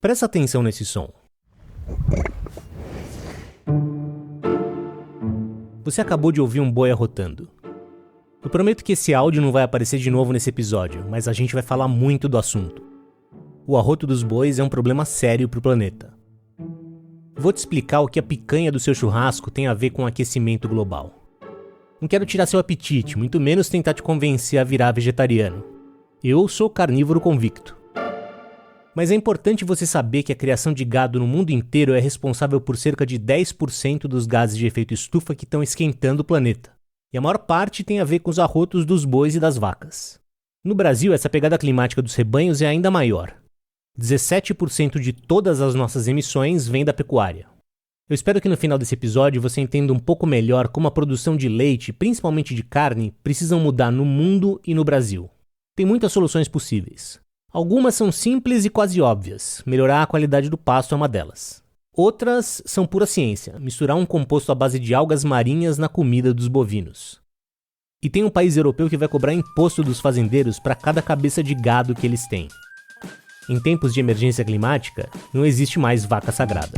Presta atenção nesse som. Você acabou de ouvir um boi arrotando. Eu prometo que esse áudio não vai aparecer de novo nesse episódio, mas a gente vai falar muito do assunto. O arroto dos bois é um problema sério para o planeta. Vou te explicar o que a picanha do seu churrasco tem a ver com o aquecimento global. Não quero tirar seu apetite, muito menos tentar te convencer a virar vegetariano. Eu sou carnívoro convicto. Mas é importante você saber que a criação de gado no mundo inteiro é responsável por cerca de 10% dos gases de efeito estufa que estão esquentando o planeta. E a maior parte tem a ver com os arrotos dos bois e das vacas. No Brasil, essa pegada climática dos rebanhos é ainda maior. 17% de todas as nossas emissões vem da pecuária. Eu espero que no final desse episódio você entenda um pouco melhor como a produção de leite, principalmente de carne, precisam mudar no mundo e no Brasil. Tem muitas soluções possíveis. Algumas são simples e quase óbvias. Melhorar a qualidade do pasto é uma delas. Outras são pura ciência. Misturar um composto à base de algas marinhas na comida dos bovinos. E tem um país europeu que vai cobrar imposto dos fazendeiros para cada cabeça de gado que eles têm. Em tempos de emergência climática, não existe mais vaca sagrada.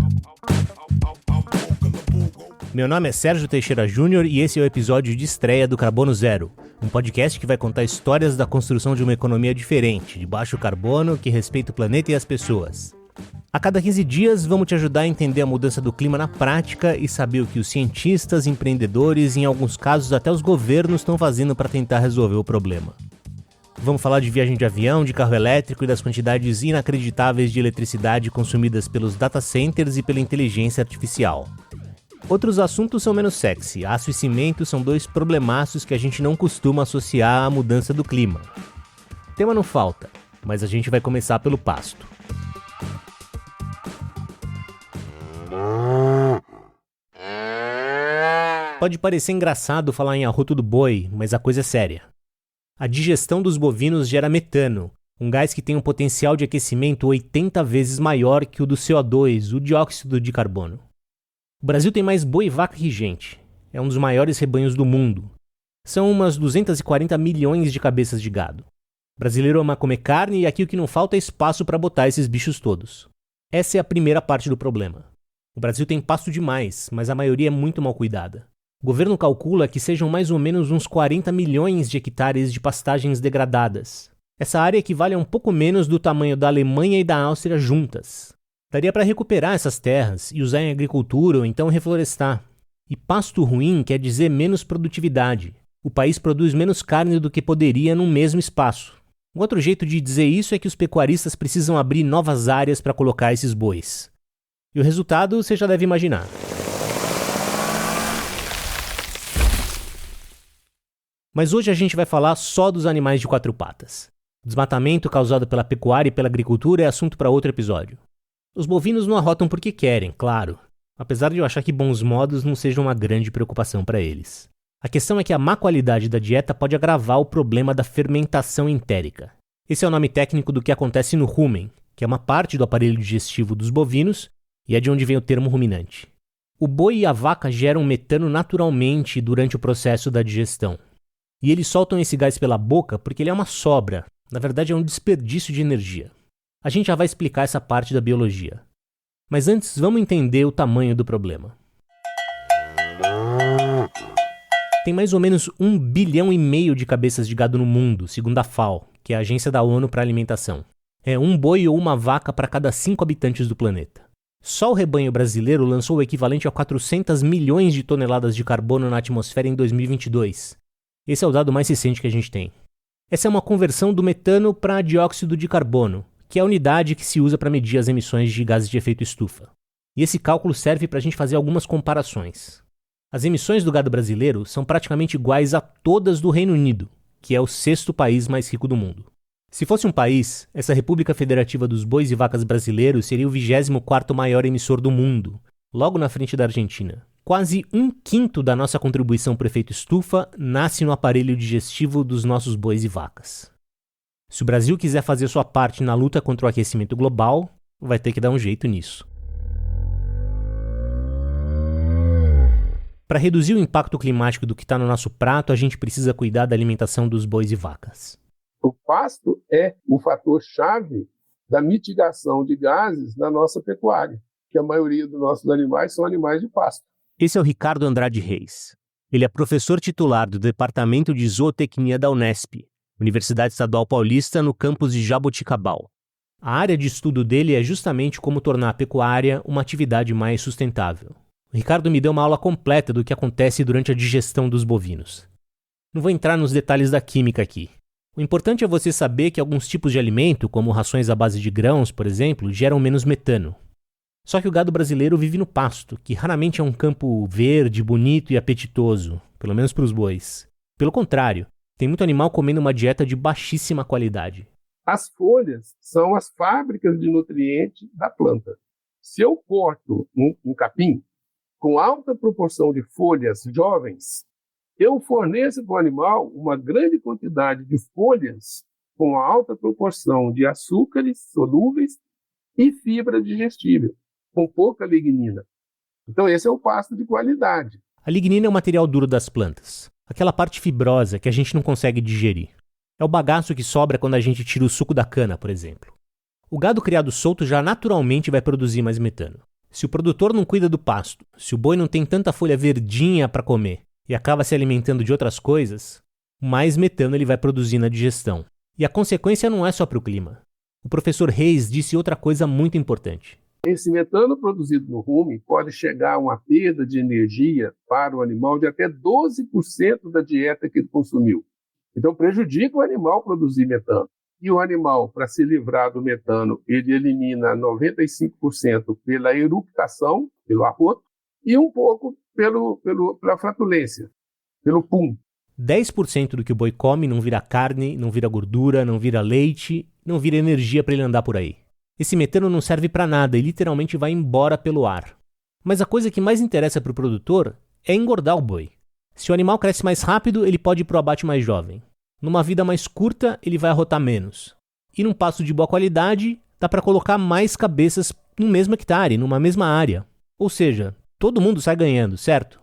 Meu nome é Sérgio Teixeira Júnior e esse é o episódio de estreia do Carbono Zero, um podcast que vai contar histórias da construção de uma economia diferente, de baixo carbono, que respeita o planeta e as pessoas. A cada 15 dias, vamos te ajudar a entender a mudança do clima na prática e saber o que os cientistas, empreendedores e, em alguns casos, até os governos estão fazendo para tentar resolver o problema. Vamos falar de viagem de avião, de carro elétrico e das quantidades inacreditáveis de eletricidade consumidas pelos data centers e pela inteligência artificial. Outros assuntos são menos sexy. Aço e cimento são dois problemaços que a gente não costuma associar à mudança do clima. Tema não falta, mas a gente vai começar pelo pasto. Pode parecer engraçado falar em arroto do boi, mas a coisa é séria. A digestão dos bovinos gera metano, um gás que tem um potencial de aquecimento 80 vezes maior que o do CO2, o dióxido de carbono. O Brasil tem mais boi e vaca que gente. É um dos maiores rebanhos do mundo. São umas 240 milhões de cabeças de gado. O brasileiro ama comer carne e aqui o que não falta é espaço para botar esses bichos todos. Essa é a primeira parte do problema. O Brasil tem pasto demais, mas a maioria é muito mal cuidada. O governo calcula que sejam mais ou menos uns 40 milhões de hectares de pastagens degradadas. Essa área equivale a um pouco menos do tamanho da Alemanha e da Áustria juntas. Daria para recuperar essas terras e usar em agricultura ou então reflorestar. E pasto ruim quer dizer menos produtividade. O país produz menos carne do que poderia num mesmo espaço. Um outro jeito de dizer isso é que os pecuaristas precisam abrir novas áreas para colocar esses bois. E o resultado você já deve imaginar. Mas hoje a gente vai falar só dos animais de quatro patas. O desmatamento causado pela pecuária e pela agricultura é assunto para outro episódio. Os bovinos não arrotam porque querem, claro, apesar de eu achar que bons modos não sejam uma grande preocupação para eles. A questão é que a má qualidade da dieta pode agravar o problema da fermentação entérica. Esse é o nome técnico do que acontece no rumen, que é uma parte do aparelho digestivo dos bovinos e é de onde vem o termo ruminante. O boi e a vaca geram metano naturalmente durante o processo da digestão. E eles soltam esse gás pela boca porque ele é uma sobra, na verdade é um desperdício de energia. A gente já vai explicar essa parte da biologia. Mas antes, vamos entender o tamanho do problema. Tem mais ou menos 1,5 bilhão de cabeças de gado no mundo, segundo a FAO, que é a Agência da ONU para a Alimentação. É um boi ou uma vaca para cada 5 habitantes do planeta. Só o rebanho brasileiro lançou o equivalente a 400 milhões de toneladas de carbono na atmosfera em 2022. Esse é o dado mais recente que a gente tem. Essa é uma conversão do metano para dióxido de carbono, que é a unidade que se usa para medir as emissões de gases de efeito estufa. E esse cálculo serve para a gente fazer algumas comparações. As emissões do gado brasileiro são praticamente iguais a todas do Reino Unido, que é o 6º país mais rico do mundo. Se fosse um país, essa República Federativa dos Bois e Vacas brasileiros seria o 24º maior emissor do mundo, logo na frente da Argentina. Quase 1/5 da nossa contribuição para o efeito estufa nasce no aparelho digestivo dos nossos bois e vacas. Se o Brasil quiser fazer sua parte na luta contra o aquecimento global, vai ter que dar um jeito nisso. Para reduzir o impacto climático do que está no nosso prato, a gente precisa cuidar da alimentação dos bois e vacas. O pasto é o fator-chave da mitigação de gases na nossa pecuária, que a maioria dos nossos animais são animais de pasto. Esse é o Ricardo Andrade Reis. Ele é professor titular do Departamento de Zootecnia da Unesp, Universidade Estadual Paulista, no campus de Jaboticabal. A área de estudo dele é justamente como tornar a pecuária uma atividade mais sustentável. O Ricardo me deu uma aula completa do que acontece durante a digestão dos bovinos. Não vou entrar nos detalhes da química aqui. O importante é você saber que alguns tipos de alimento, como rações à base de grãos, por exemplo, geram menos metano. Só que o gado brasileiro vive no pasto, que raramente é um campo verde, bonito e apetitoso, pelo menos para os bois. Pelo contrário, tem muito animal comendo uma dieta de baixíssima qualidade. As folhas são as fábricas de nutrientes da planta. Se eu corto um capim com alta proporção de folhas jovens, eu forneço para o animal uma grande quantidade de folhas com alta proporção de açúcares solúveis e fibra digestível, com pouca lignina. Então esse é o pasto de qualidade. A lignina é o material duro das plantas, aquela parte fibrosa que a gente não consegue digerir. É o bagaço que sobra quando a gente tira o suco da cana, por exemplo. O gado criado solto já naturalmente vai produzir mais metano. Se o produtor não cuida do pasto, se o boi não tem tanta folha verdinha para comer e acaba se alimentando de outras coisas, mais metano ele vai produzir na digestão. E a consequência não é só para o clima. O professor Reis disse outra coisa muito importante. Esse metano produzido no rumen pode chegar a uma perda de energia para o animal de até 12% da dieta que ele consumiu. Então prejudica o animal produzir metano. E o animal, para se livrar do metano, ele elimina 95% pela eructação, pelo arroto, e um pouco pela flatulência, pelo pum. 10% do que o boi come não vira carne, não vira gordura, não vira leite, não vira energia para ele andar por aí. Esse metano não serve para nada e literalmente vai embora pelo ar. Mas a coisa que mais interessa para o produtor é engordar o boi. Se o animal cresce mais rápido, ele pode ir para o abate mais jovem. Numa vida mais curta, ele vai arrotar menos. E num pasto de boa qualidade, dá para colocar mais cabeças no mesmo hectare, numa mesma área. Ou seja, todo mundo sai ganhando, certo?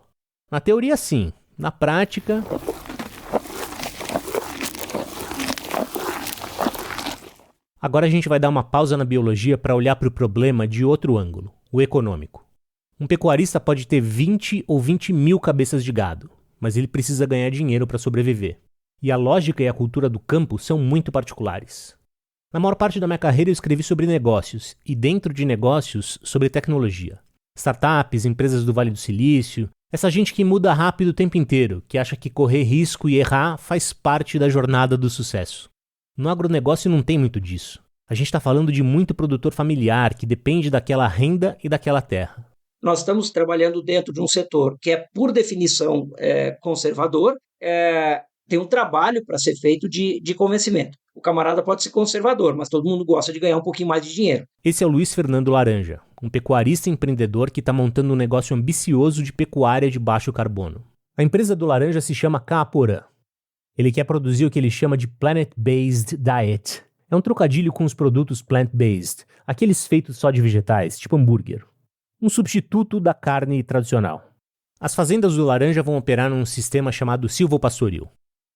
Na teoria, sim. Na prática... Agora a gente vai dar uma pausa na biologia para olhar para o problema de outro ângulo, o econômico. Um pecuarista pode ter 20 ou 20 mil cabeças de gado, mas ele precisa ganhar dinheiro para sobreviver. E a lógica e a cultura do campo são muito particulares. Na maior parte da minha carreira eu escrevi sobre negócios, e dentro de negócios, sobre tecnologia. Startups, empresas do Vale do Silício, essa gente que muda rápido o tempo inteiro, que acha que correr risco e errar faz parte da jornada do sucesso. No agronegócio não tem muito disso. A gente está falando de muito produtor familiar que depende daquela renda e daquela terra. Nós estamos trabalhando dentro de um setor que é, por definição, conservador, tem um trabalho para ser feito de convencimento. O camarada pode ser conservador, mas todo mundo gosta de ganhar um pouquinho mais de dinheiro. Esse é o Luiz Fernando Laranja, um pecuarista empreendedor que está montando um negócio ambicioso de pecuária de baixo carbono. A empresa do Laranja se chama Caaporã. Ele quer produzir o que ele chama de Planet-Based Diet. É um trocadilho com os produtos plant-based, aqueles feitos só de vegetais, tipo hambúrguer. Um substituto da carne tradicional. As fazendas do Laranja vão operar num sistema chamado silvopastoril.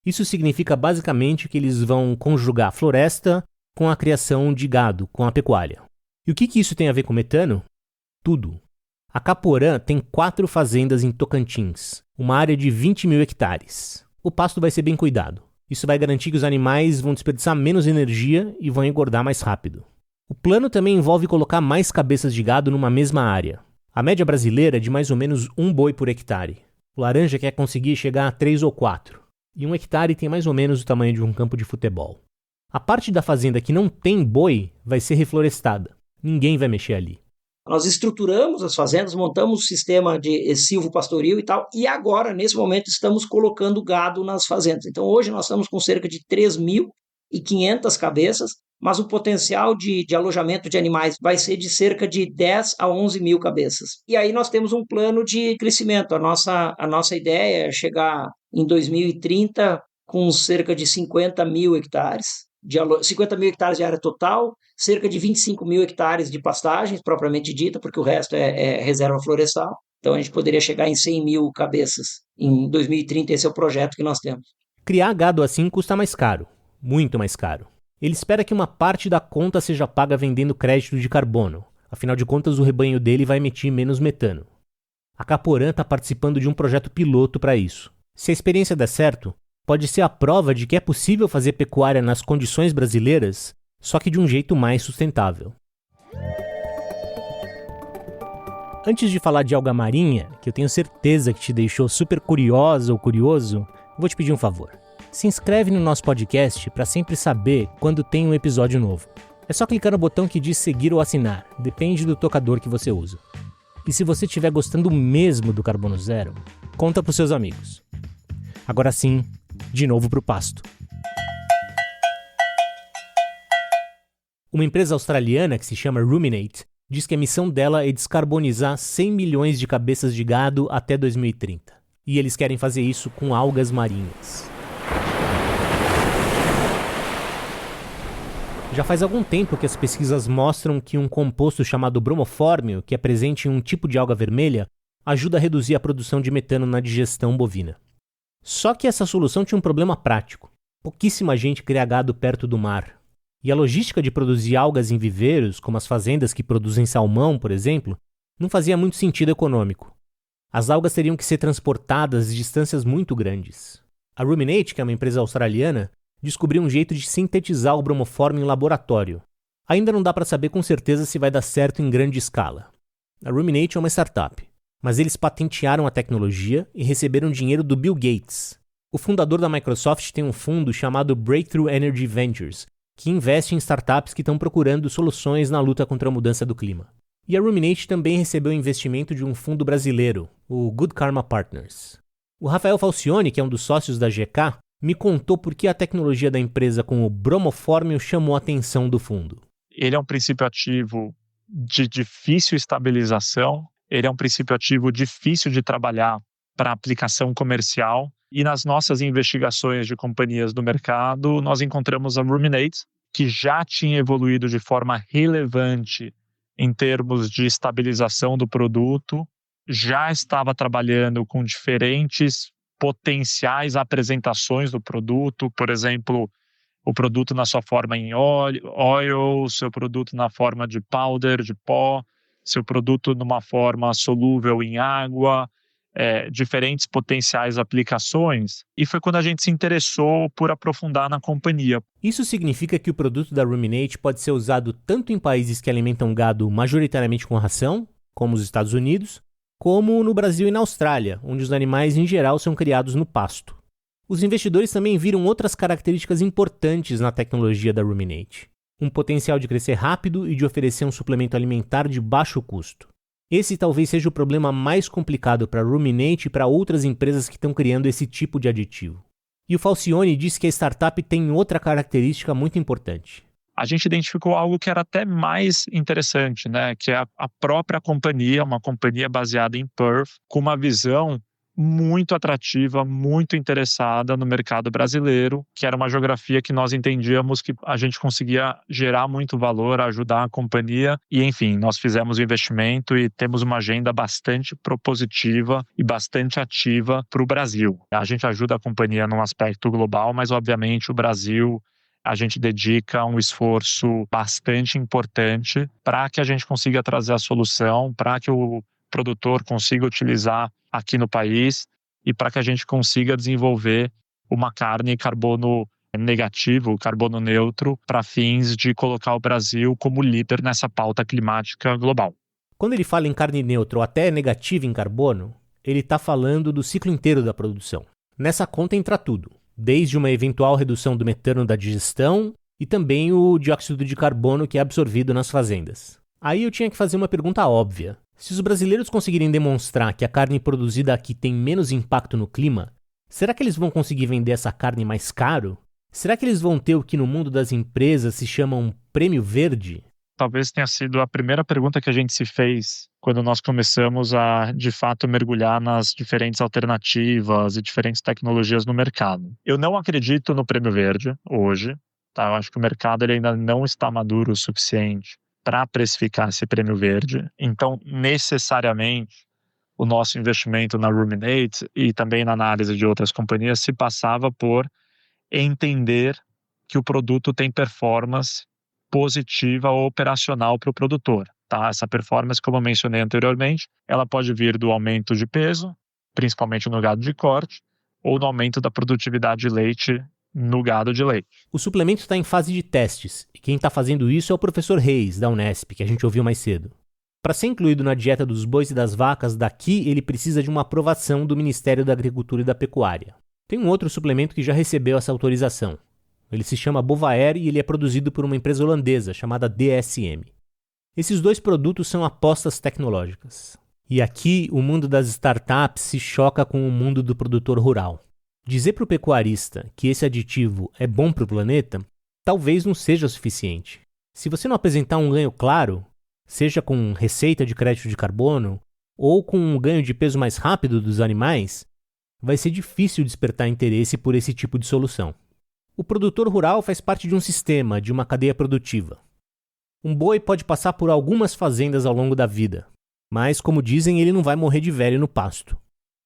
Isso significa basicamente que eles vão conjugar a floresta com a criação de gado, com a pecuária. E o que isso tem a ver com metano? Tudo. A Caaporã tem 4 fazendas em Tocantins, uma área de 20 mil hectares. O pasto vai ser bem cuidado. Isso vai garantir que os animais vão desperdiçar menos energia e vão engordar mais rápido. O plano também envolve colocar mais cabeças de gado numa mesma área. A média brasileira é de mais ou menos 1 boi por hectare. O Laranja quer conseguir chegar a 3 ou 4. E 1 hectare tem mais ou menos o tamanho de um campo de futebol. A parte da fazenda que não tem boi vai ser reflorestada. Ninguém vai mexer ali. Nós estruturamos as fazendas, montamos um sistema de silvopastoril e tal, e agora, nesse momento, estamos colocando gado nas fazendas. Então, hoje nós estamos com cerca de 3.500 cabeças, mas o potencial de alojamento de animais vai ser de cerca de 10 a 11 mil cabeças. E aí nós temos um plano de crescimento. A nossa ideia é chegar em 2030 com cerca de 50 mil hectares. 50 mil hectares de área total, cerca de 25 mil hectares de pastagens, propriamente dita, porque o resto é reserva florestal. Então a gente poderia chegar em 100 mil cabeças. Em 2030, esse é o projeto que nós temos. Criar gado assim custa mais caro, muito mais caro. Ele espera que uma parte da conta seja paga vendendo crédito de carbono. Afinal de contas, o rebanho dele vai emitir menos metano. A Caporã está participando de um projeto piloto para isso. Se a experiência der certo, pode ser a prova de que é possível fazer pecuária nas condições brasileiras, só que de um jeito mais sustentável. Antes de falar de alga marinha, que eu tenho certeza que te deixou super curiosa ou curioso, vou te pedir um favor. Se inscreve no nosso podcast para sempre saber quando tem um episódio novo. É só clicar no botão que diz seguir ou assinar, depende do tocador que você usa. E se você estiver gostando mesmo do Carbono Zero, conta para os seus amigos. Agora sim, de novo para o pasto. Uma empresa australiana que se chama Ruminate diz que a missão dela é descarbonizar 100 milhões de cabeças de gado até 2030. E eles querem fazer isso com algas marinhas. Já faz algum tempo que as pesquisas mostram que um composto chamado bromofórmio, que é presente em um tipo de alga vermelha, ajuda a reduzir a produção de metano na digestão bovina. Só que essa solução tinha um problema prático. Pouquíssima gente cria gado perto do mar. E a logística de produzir algas em viveiros, como as fazendas que produzem salmão, por exemplo, não fazia muito sentido econômico. As algas teriam que ser transportadas a distâncias muito grandes. A Ruminate, que é uma empresa australiana, descobriu um jeito de sintetizar o bromofórmio em laboratório. Ainda não dá para saber com certeza se vai dar certo em grande escala. A Ruminate é uma startup, mas eles patentearam a tecnologia e receberam dinheiro do Bill Gates. O fundador da Microsoft tem um fundo chamado Breakthrough Energy Ventures, que investe em startups que estão procurando soluções na luta contra a mudança do clima. E a Ruminate também recebeu investimento de um fundo brasileiro, o Good Karma Partners. O Rafael Falcioni, que é um dos sócios da GK, me contou por que a tecnologia da empresa com o bromofórmio chamou a atenção do fundo. Ele é um princípio ativo de difícil estabilização, ele é um princípio ativo difícil de trabalhar para aplicação comercial, e nas nossas investigações de companhias do mercado, nós encontramos a Ruminate, que já tinha evoluído de forma relevante em termos de estabilização do produto, já estava trabalhando com diferentes potenciais apresentações do produto, por exemplo, o produto na sua forma em oil, seu produto na forma de powder, de pó, seu produto numa forma solúvel em água, diferentes potenciais aplicações, e foi quando a gente se interessou por aprofundar na companhia. Isso significa que o produto da Ruminate pode ser usado tanto em países que alimentam gado majoritariamente com ração, como os Estados Unidos, como no Brasil e na Austrália, onde os animais em geral são criados no pasto. Os investidores também viram outras características importantes na tecnologia da Ruminate. Um potencial de crescer rápido e de oferecer um suplemento alimentar de baixo custo. Esse talvez seja o problema mais complicado para a Ruminate e para outras empresas que estão criando esse tipo de aditivo. E o Falcioni disse que a startup tem outra característica muito importante. A gente identificou algo que era até mais interessante, né? Que é a própria companhia, uma companhia baseada em Perth, com uma visão muito atrativa, muito interessada no mercado brasileiro, que era uma geografia que nós entendíamos que a gente conseguia gerar muito valor, ajudar a companhia, e enfim, nós fizemos o investimento e temos uma agenda bastante propositiva e bastante ativa para o Brasil. A gente ajuda a companhia num aspecto global, mas obviamente o Brasil, a gente dedica um esforço bastante importante para que a gente consiga trazer a solução, para que o produtor consiga utilizar aqui no país e para que a gente consiga desenvolver uma carne carbono negativo, carbono neutro, para fins de colocar o Brasil como líder nessa pauta climática global. Quando ele fala em carne neutra ou até negativa em carbono, ele está falando do ciclo inteiro da produção. Nessa conta entra tudo, desde uma eventual redução do metano da digestão e também o dióxido de carbono que é absorvido nas fazendas. Aí eu tinha que fazer uma pergunta óbvia. Se os brasileiros conseguirem demonstrar que a carne produzida aqui tem menos impacto no clima, será que eles vão conseguir vender essa carne mais caro? Será que eles vão ter o que no mundo das empresas se chama um prêmio verde? Talvez tenha sido a primeira pergunta que a gente se fez quando nós começamos a, de fato, mergulhar nas diferentes alternativas e diferentes tecnologias no mercado. Eu não acredito no prêmio verde hoje, tá? Eu acho que o mercado ele ainda não está maduro o suficiente para precificar esse prêmio verde. Então, necessariamente, o nosso investimento na Ruminate e também na análise de outras companhias se passava por entender que o produto tem performance positiva ou operacional para o produtor. Tá? Essa performance, como eu mencionei anteriormente, ela pode vir do aumento de peso, principalmente no gado de corte, ou no aumento da produtividade de leite no gado de leite. O suplemento está em fase de testes, e quem está fazendo isso é o professor Reis, da Unesp, que a gente ouviu mais cedo. Para ser incluído na dieta dos bois e das vacas daqui, ele precisa de uma aprovação do Ministério da Agricultura e da Pecuária. Tem um outro suplemento que já recebeu essa autorização. Ele se chama Bovaer e ele é produzido por uma empresa holandesa chamada DSM. Esses dois produtos são apostas tecnológicas. E aqui o mundo das startups se choca com o mundo do produtor rural. Dizer para o pecuarista que esse aditivo é bom para o planeta, talvez não seja suficiente. Se você não apresentar um ganho claro, seja com receita de crédito de carbono ou com um ganho de peso mais rápido dos animais, vai ser difícil despertar interesse por esse tipo de solução. O produtor rural faz parte de um sistema, de uma cadeia produtiva. Um boi pode passar por algumas fazendas ao longo da vida, mas, como dizem, ele não vai morrer de velho no pasto.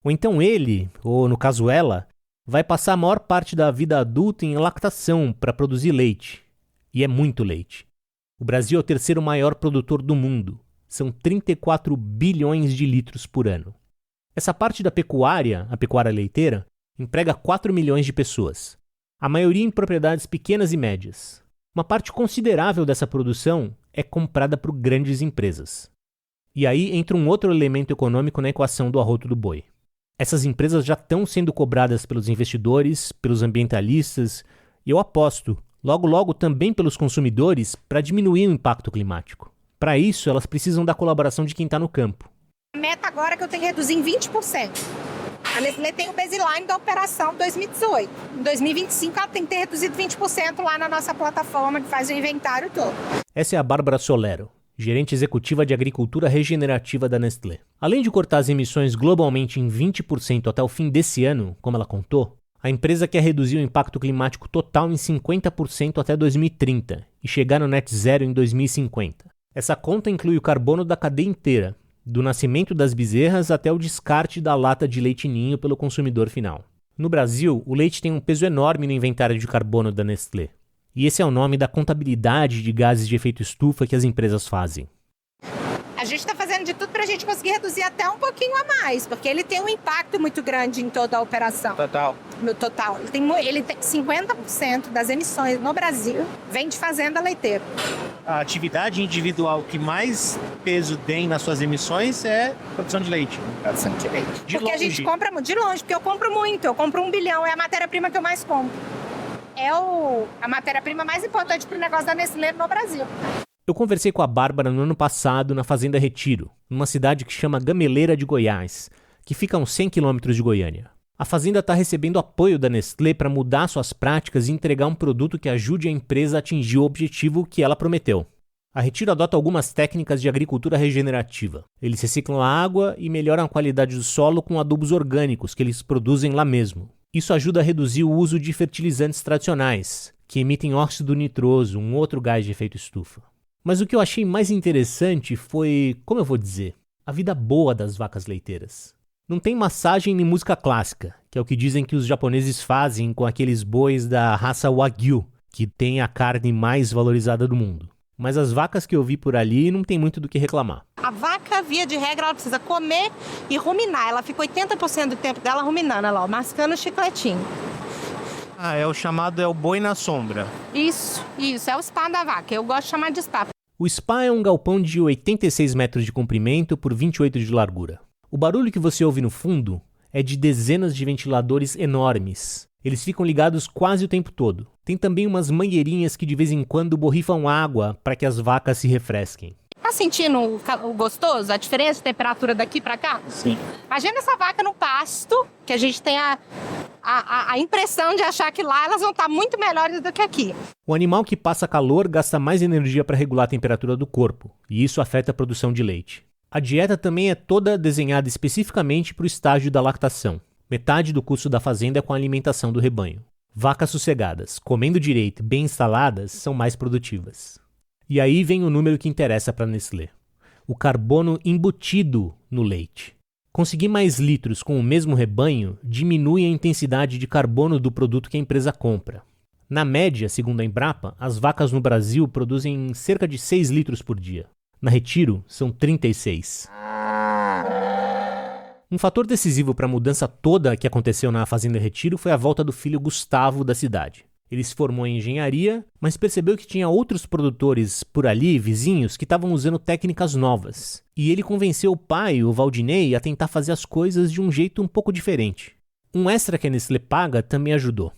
Ou então ele, ou no caso ela, vai passar a maior parte da vida adulta em lactação para produzir leite. E é muito leite. O Brasil é o terceiro maior produtor do mundo. São 34 bilhões de litros por ano. Essa parte da pecuária, a pecuária leiteira, emprega 4 milhões de pessoas. A maioria em propriedades pequenas e médias. Uma parte considerável dessa produção é comprada por grandes empresas. E aí entra um outro elemento econômico na equação do arroto do boi. Essas empresas já estão sendo cobradas pelos investidores, pelos ambientalistas, e eu aposto, logo logo também pelos consumidores, para diminuir o impacto climático. Para isso, elas precisam da colaboração de quem está no campo. A meta agora é que eu tenho que reduzir em 20%. A Nestlé tem o baseline da operação 2018. Em 2025, ela tem que ter reduzido 20% lá na nossa plataforma que faz o inventário todo. Essa é a Bárbara Solero, gerente executiva de agricultura regenerativa da Nestlé. Além de cortar as emissões globalmente em 20% até o fim desse ano, como ela contou, a empresa quer reduzir o impacto climático total em 50% até 2030 e chegar no net zero em 2050. Essa conta inclui o carbono da cadeia inteira, do nascimento das bezerras até o descarte da lata de leite ninho pelo consumidor final. No Brasil, o leite tem um peso enorme no inventário de carbono da Nestlé. E esse é o nome da contabilidade de gases de efeito estufa que as empresas fazem. A gente está fazendo de tudo para a gente conseguir reduzir até um pouquinho a mais, porque ele tem um impacto muito grande em toda a operação. No total. Ele tem 50% das emissões no Brasil vem de fazenda leiteira. A atividade individual que mais peso tem nas suas emissões é produção de leite. Produção de leite. Porque a gente compra de longe, porque eu compro muito, eu compro 1 bilhão, é a matéria-prima que eu mais compro. É a matéria-prima mais importante para o negócio da Nestlé no Brasil. Eu conversei com a Bárbara no ano passado na Fazenda Retiro, numa cidade que chama Gameleira de Goiás, que fica a uns 100 quilômetros de Goiânia. A fazenda está recebendo apoio da Nestlé para mudar suas práticas e entregar um produto que ajude a empresa a atingir o objetivo que ela prometeu. A Retiro adota algumas técnicas de agricultura regenerativa. Eles reciclam a água e melhoram a qualidade do solo com adubos orgânicos que eles produzem lá mesmo. Isso ajuda a reduzir o uso de fertilizantes tradicionais, que emitem óxido nitroso, um outro gás de efeito estufa. Mas o que eu achei mais interessante foi, como eu vou dizer, a vida boa das vacas leiteiras. Não tem massagem nem música clássica, que é o que dizem que os japoneses fazem com aqueles bois da raça Wagyu, que tem a carne mais valorizada do mundo. Mas as vacas que eu vi por ali não tem muito do que reclamar. A vaca, via de regra, ela precisa comer e ruminar. Ela fica 80% do tempo dela ruminando, ela, mascando o chicletinho. É o chamado, é o boi na sombra. Isso, é o spa da vaca, eu gosto de chamar de spa. O spa é um galpão de 86 metros de comprimento por 28 de largura. O barulho que você ouve no fundo é de dezenas de ventiladores enormes. Eles ficam ligados quase o tempo todo. Tem também umas mangueirinhas que de vez em quando borrifam água para que as vacas se refresquem. Tá sentindo o gostoso, a diferença de temperatura daqui para cá? Sim. Imagina essa vaca no pasto, que a gente tem a impressão de achar que lá elas vão estar muito melhores do que aqui. O animal que passa calor gasta mais energia para regular a temperatura do corpo, e isso afeta a produção de leite. A dieta também é toda desenhada especificamente para o estágio da lactação. Metade do custo da fazenda é com a alimentação do rebanho. Vacas sossegadas, comendo direito e bem instaladas, são mais produtivas. E aí vem o número que interessa para a Nestlé. O carbono embutido no leite. Conseguir mais litros com o mesmo rebanho diminui a intensidade de carbono do produto que a empresa compra. Na média, segundo a Embrapa, as vacas no Brasil produzem cerca de 6 litros por dia. Na Retiro, são 36. Um fator decisivo para a mudança toda que aconteceu na Fazenda Retiro foi a volta do filho Gustavo da cidade. Ele se formou em engenharia, mas percebeu que tinha outros produtores por ali, vizinhos, que estavam usando técnicas novas. E ele convenceu o pai, o Valdinei, a tentar fazer as coisas de um jeito um pouco diferente. Um extra que a Nestlé paga também ajudou.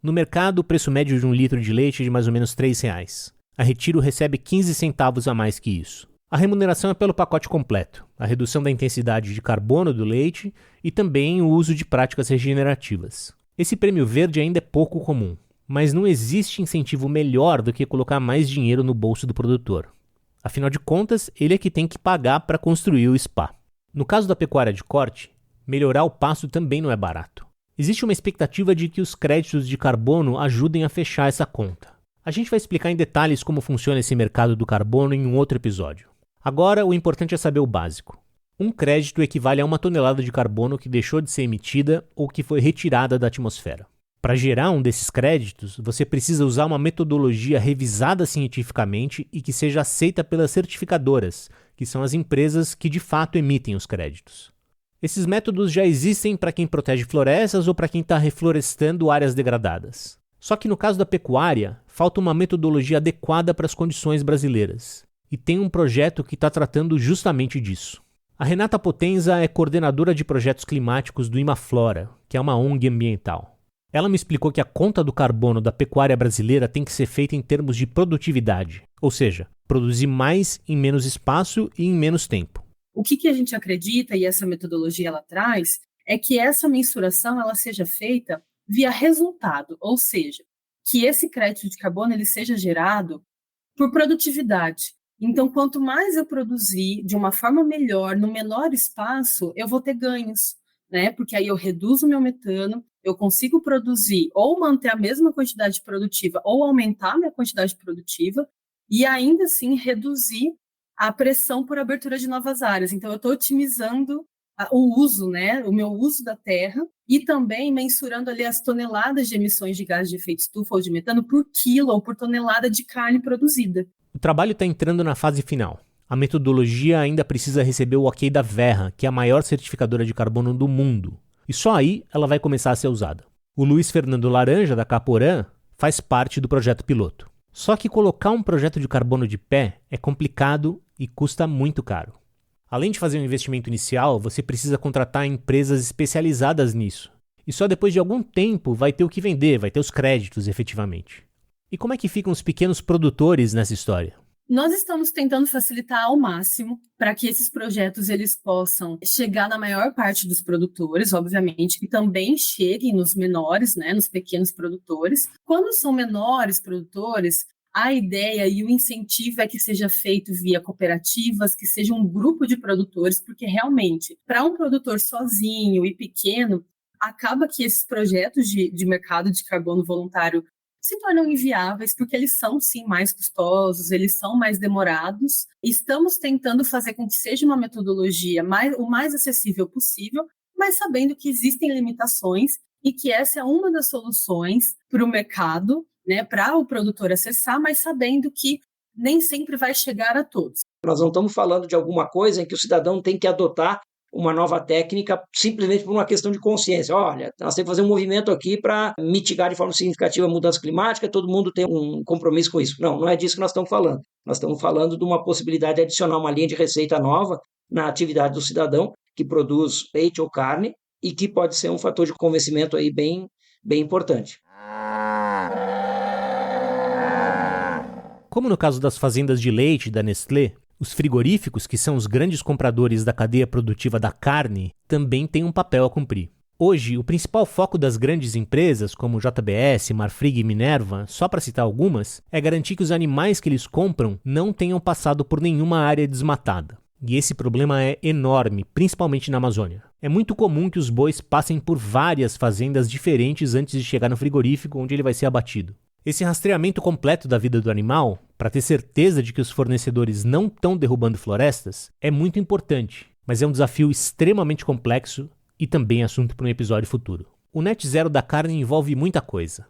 No mercado, o preço médio de um litro de leite é de mais ou menos R$3. A Retiro recebe 15 centavos a mais que isso. A remuneração é pelo pacote completo, a redução da intensidade de carbono do leite e também o uso de práticas regenerativas. Esse prêmio verde ainda é pouco comum, mas não existe incentivo melhor do que colocar mais dinheiro no bolso do produtor. Afinal de contas, ele é que tem que pagar para construir o spa. No caso da pecuária de corte, melhorar o pasto também não é barato. Existe uma expectativa de que os créditos de carbono ajudem a fechar essa conta. A gente vai explicar em detalhes como funciona esse mercado do carbono em um outro episódio. Agora, o importante é saber o básico. Um crédito equivale a 1 tonelada de carbono que deixou de ser emitida ou que foi retirada da atmosfera. Para gerar um desses créditos, você precisa usar uma metodologia revisada cientificamente e que seja aceita pelas certificadoras, que são as empresas que de fato emitem os créditos. Esses métodos já existem para quem protege florestas ou para quem está reflorestando áreas degradadas. Só que no caso da pecuária, falta uma metodologia adequada para as condições brasileiras. E tem um projeto que está tratando justamente disso. A Renata Potenza é coordenadora de projetos climáticos do Imaflora, que é uma ONG ambiental. Ela me explicou que a conta do carbono da pecuária brasileira tem que ser feita em termos de produtividade, ou seja, produzir mais em menos espaço e em menos tempo. O que a gente acredita, e essa metodologia ela traz, é que essa mensuração ela seja feita via resultado, ou seja, que esse crédito de carbono ele seja gerado por produtividade. Então, quanto mais eu produzir de uma forma melhor, no menor espaço, eu vou ter ganhos, né? Porque aí eu reduzo o meu metano, eu consigo produzir ou manter a mesma quantidade produtiva ou aumentar a minha quantidade produtiva e ainda assim reduzir a pressão por abertura de novas áreas. Então, eu estou otimizando o uso, né? O meu uso da terra e também mensurando ali as toneladas de emissões de gás de efeito estufa ou de metano por quilo ou por tonelada de carne produzida. O trabalho está entrando na fase final. A metodologia ainda precisa receber o ok da Verra, que é a maior certificadora de carbono do mundo. E só aí ela vai começar a ser usada. O Luiz Fernando Laranja, da Caporã, faz parte do projeto piloto. Só que colocar um projeto de carbono de pé é complicado e custa muito caro. Além de fazer um investimento inicial, você precisa contratar empresas especializadas nisso. E só depois de algum tempo vai ter o que vender, vai ter os créditos efetivamente. E como é que ficam os pequenos produtores nessa história? Nós estamos tentando facilitar ao máximo para que esses projetos eles possam chegar na maior parte dos produtores, obviamente, e também cheguem nos menores, né, nos pequenos produtores. Quando são menores produtores, a ideia e o incentivo é que seja feito via cooperativas, que seja um grupo de produtores, porque realmente, para um produtor sozinho e pequeno, acaba que esses projetos de mercado de carbono voluntário se tornam inviáveis, porque eles são, sim, mais custosos, eles são mais demorados. Estamos tentando fazer com que seja uma metodologia o mais acessível possível, mas sabendo que existem limitações e que essa é uma das soluções para o mercado, né, para o produtor acessar, mas sabendo que nem sempre vai chegar a todos. Nós não estamos falando de alguma coisa em que o cidadão tem que adotar uma nova técnica simplesmente por uma questão de consciência. Olha, nós temos que fazer um movimento aqui para mitigar de forma significativa a mudança climática, todo mundo tem um compromisso com isso. Não é disso que nós estamos falando. Nós estamos falando de uma possibilidade de adicionar uma linha de receita nova na atividade do cidadão que produz leite ou carne e que pode ser um fator de convencimento aí bem importante. Como no caso das fazendas de leite da Nestlé, os frigoríficos, que são os grandes compradores da cadeia produtiva da carne, também têm um papel a cumprir. Hoje, o principal foco das grandes empresas, como JBS, Marfrig e Minerva, só para citar algumas, é garantir que os animais que eles compram não tenham passado por nenhuma área desmatada. E esse problema é enorme, principalmente na Amazônia. É muito comum que os bois passem por várias fazendas diferentes antes de chegar no frigorífico onde ele vai ser abatido. Esse rastreamento completo da vida do animal, para ter certeza de que os fornecedores não estão derrubando florestas, é muito importante, mas é um desafio extremamente complexo e também assunto para um episódio futuro. O net zero da carne envolve muita coisa.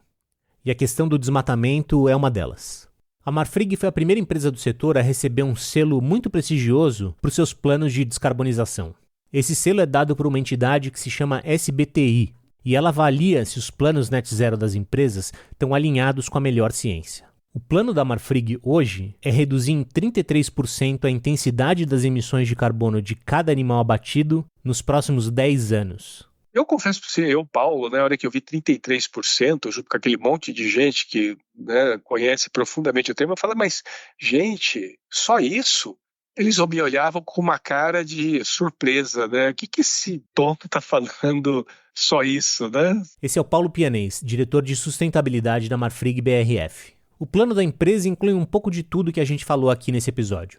E a questão do desmatamento é uma delas. A Marfrig foi a primeira empresa do setor a receber um selo muito prestigioso para os seus planos de descarbonização. Esse selo é dado por uma entidade que se chama SBTi, e ela avalia se os planos net zero das empresas estão alinhados com a melhor ciência. O plano da Marfrig hoje é reduzir em 33% a intensidade das emissões de carbono de cada animal abatido nos próximos 10 anos. Eu confesso para você, Paulo, na hora que eu vi 33%, junto com aquele monte de gente que conhece profundamente o tema, eu falei, mas gente, só isso? Eles me olhavam com uma cara de surpresa, né? O que esse tonto tá falando só isso, né? Esse é o Paulo Pianês, diretor de sustentabilidade da Marfrig BRF. O plano da empresa inclui um pouco de tudo que a gente falou aqui nesse episódio.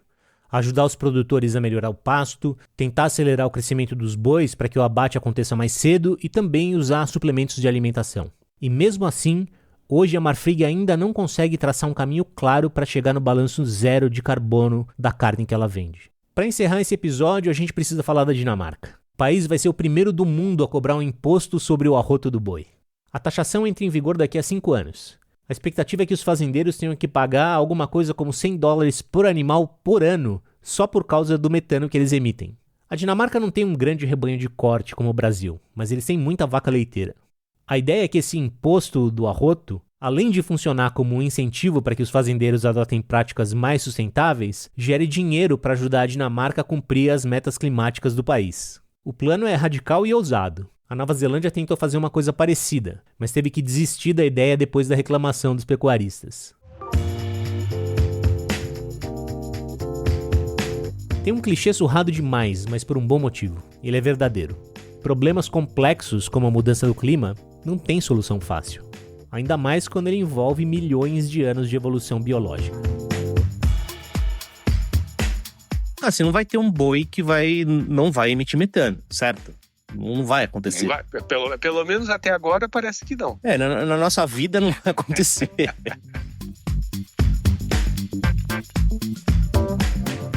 Ajudar os produtores a melhorar o pasto, tentar acelerar o crescimento dos bois para que o abate aconteça mais cedo e também usar suplementos de alimentação. E mesmo assim, hoje a Marfrig ainda não consegue traçar um caminho claro para chegar no balanço zero de carbono da carne que ela vende. Para encerrar esse episódio, a gente precisa falar da Dinamarca. O país vai ser o primeiro do mundo a cobrar um imposto sobre o arroto do boi. A taxação entra em vigor daqui a 5 anos. A expectativa é que os fazendeiros tenham que pagar alguma coisa como $100 por animal por ano, só por causa do metano que eles emitem. A Dinamarca não tem um grande rebanho de corte como o Brasil, mas eles têm muita vaca leiteira. A ideia é que esse imposto do arroto, além de funcionar como um incentivo para que os fazendeiros adotem práticas mais sustentáveis, gere dinheiro para ajudar a Dinamarca a cumprir as metas climáticas do país. O plano é radical e ousado. A Nova Zelândia tentou fazer uma coisa parecida, mas teve que desistir da ideia depois da reclamação dos pecuaristas. Tem um clichê surrado demais, mas por um bom motivo. Ele é verdadeiro. Problemas complexos como a mudança do clima não tem solução fácil. Ainda mais quando ele envolve milhões de anos de evolução biológica. Você não vai ter um boi que não vai emitir metano, certo? Não vai acontecer. Não vai, pelo menos até agora parece que não. Na nossa vida não vai acontecer.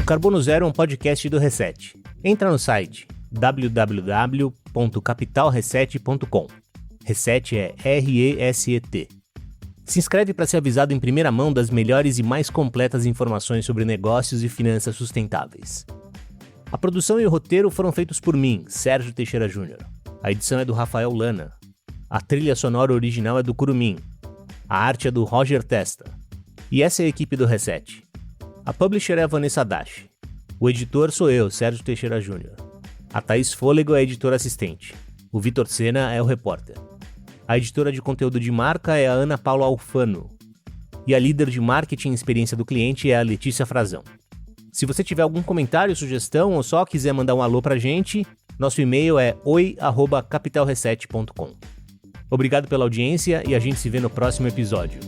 O Carbono Zero é um podcast do Reset. Entra no site www.capitalreset.com. Reset é R-E-S-E-T. Se inscreve para ser avisado em primeira mão das melhores e mais completas informações sobre negócios e finanças sustentáveis. A produção e o roteiro foram feitos por mim, Sérgio Teixeira Júnior. A edição é do Rafael Lana. A trilha sonora original é do Curumim. A arte é do Roger Testa. E essa é a equipe do Reset. A publisher é a Vanessa Dash. O editor sou eu, Sérgio Teixeira Júnior. A Thaís Fôlego é a editora assistente. O Vitor Sena é o repórter. A editora de conteúdo de marca é a Ana Paula Alfano. E a líder de marketing e experiência do cliente é a Letícia Frazão. Se você tiver algum comentário, sugestão ou só quiser mandar um alô pra gente, nosso e-mail é oi@capitalreset.com. Obrigado pela audiência e a gente se vê no próximo episódio.